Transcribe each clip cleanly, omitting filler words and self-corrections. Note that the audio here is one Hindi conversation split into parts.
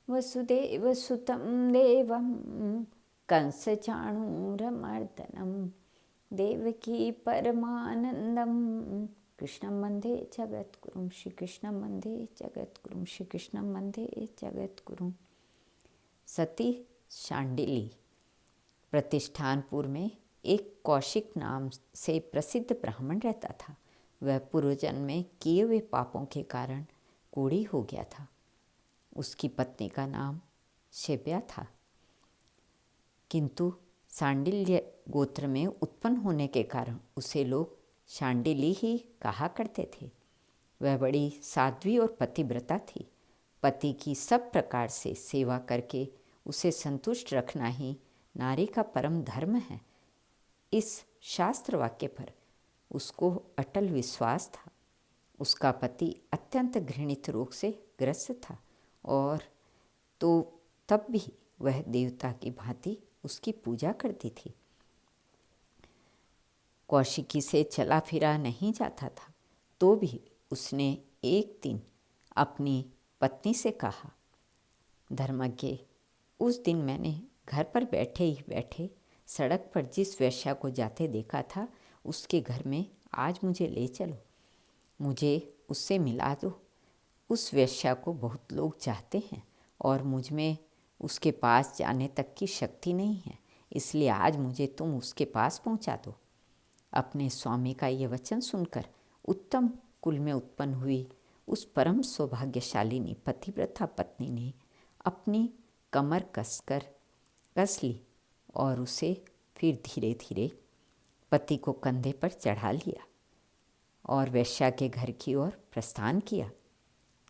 वसुदेवसुतं देवं कंसचाणूरमर्दनं देवकी परमानन्दं कृष्णं वन्दे जगद्गुरुं। श्री कृष्णं वन्दे जगद्गुरुं। श्री कृष्णं वन्दे जगद्गुरुं। सती शांडिली प्रतिष्ठानपुर में एक कौशिक नाम से प्रसिद्ध ब्राह्मण रहता था। वह पूर्वजन्म में किए हुए पापों के कारण कोढ़ी हो गया था। उसकी पत्नी का नाम शिव्या था, किंतु शांडिल्य गोत्र में उत्पन्न होने के कारण उसे लोग शांडिली ही कहा करते थे। वह बड़ी साध्वी और पतिव्रता थी। पति की सब प्रकार से सेवा करके उसे संतुष्ट रखना ही नारी का परम धर्म है। इस शास्त्र वाक्य पर उसको अटल विश्वास था। उसका पति अत्यंत घृणित रोग से ग्रस्त था और तो तब भी वह देवता की भांति उसकी पूजा करती थी। कौशिकी से चला फिरा नहीं जाता था, तो भी उसने एक दिन अपनी पत्नी से कहा, धर्मज्ञ, उस दिन मैंने घर पर बैठे ही बैठे सड़क पर जिस वेश्या को जाते देखा था, उसके घर में आज मुझे ले चलो, मुझे उससे मिला दो। उस वेश्या को बहुत लोग चाहते हैं और मुझ में उसके पास जाने तक की शक्ति नहीं है, इसलिए आज मुझे तुम उसके पास पहुंचा दो। अपने स्वामी का ये वचन सुनकर उत्तम कुल में उत्पन्न हुई उस परम सौभाग्यशालिनी पतिव्रता पत्नी ने अपनी कमर कस ली और उसे फिर धीरे धीरे पति को कंधे पर चढ़ा लिया और वेश्या के घर की ओर प्रस्थान किया।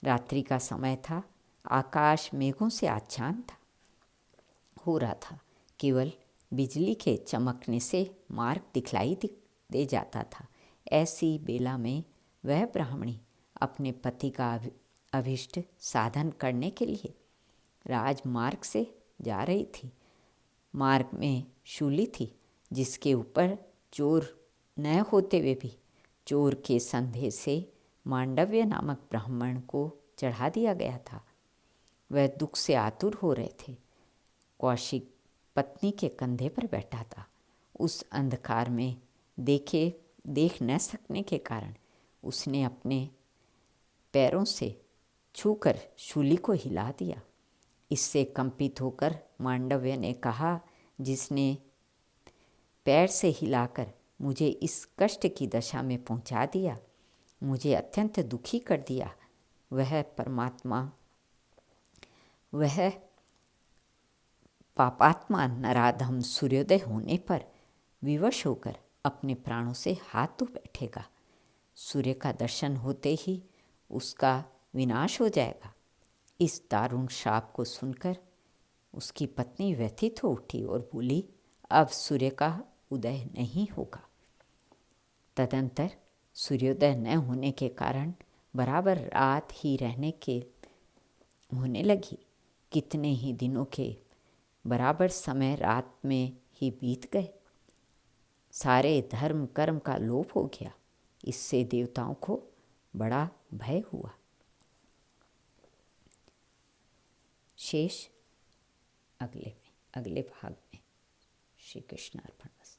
रात्रि का समय था। आकाश मेघों से आच्छादन हो रहा था। केवल बिजली के चमकने से मार्ग दिखलाई दे जाता था। ऐसी बेला में वह ब्राह्मणी अपने पति का अभिष्ट साधन करने के लिए राजमार्ग से जा रही थी। मार्ग में शूली थी, जिसके ऊपर चोर न होते हुए भी चोर के संदेह से मांडव्य नामक ब्राह्मण को चढ़ा दिया गया था। वह दुख से आतुर हो रहे थे। कौशिक पत्नी के कंधे पर बैठा था। उस अंधकार में देख न सकने के कारण उसने अपने पैरों से छूकर शूली को हिला दिया। इससे कंपित होकर मांडव्य ने कहा, जिसने पैर से हिलाकर मुझे इस कष्ट की दशा में पहुंचा दिया, मुझे अत्यंत दुखी कर दिया, वह पापात्मा नराधम सूर्योदय होने पर विवश होकर अपने प्राणों से हाथ धो बैठेगा। सूर्य का दर्शन होते ही उसका विनाश हो जाएगा। इस दारुण शाप को सुनकर उसकी पत्नी व्यथित हो उठी और बोली, अब सूर्य का उदय नहीं होगा। तदंतर सूर्योदय न होने के कारण बराबर रात ही होने लगी। कितने ही दिनों के बराबर समय रात में ही बीत गए। सारे धर्म कर्म का लोप हो गया। इससे देवताओं को बड़ा भय हुआ। शेष अगले भाग में। श्री कृष्ण अर्पण।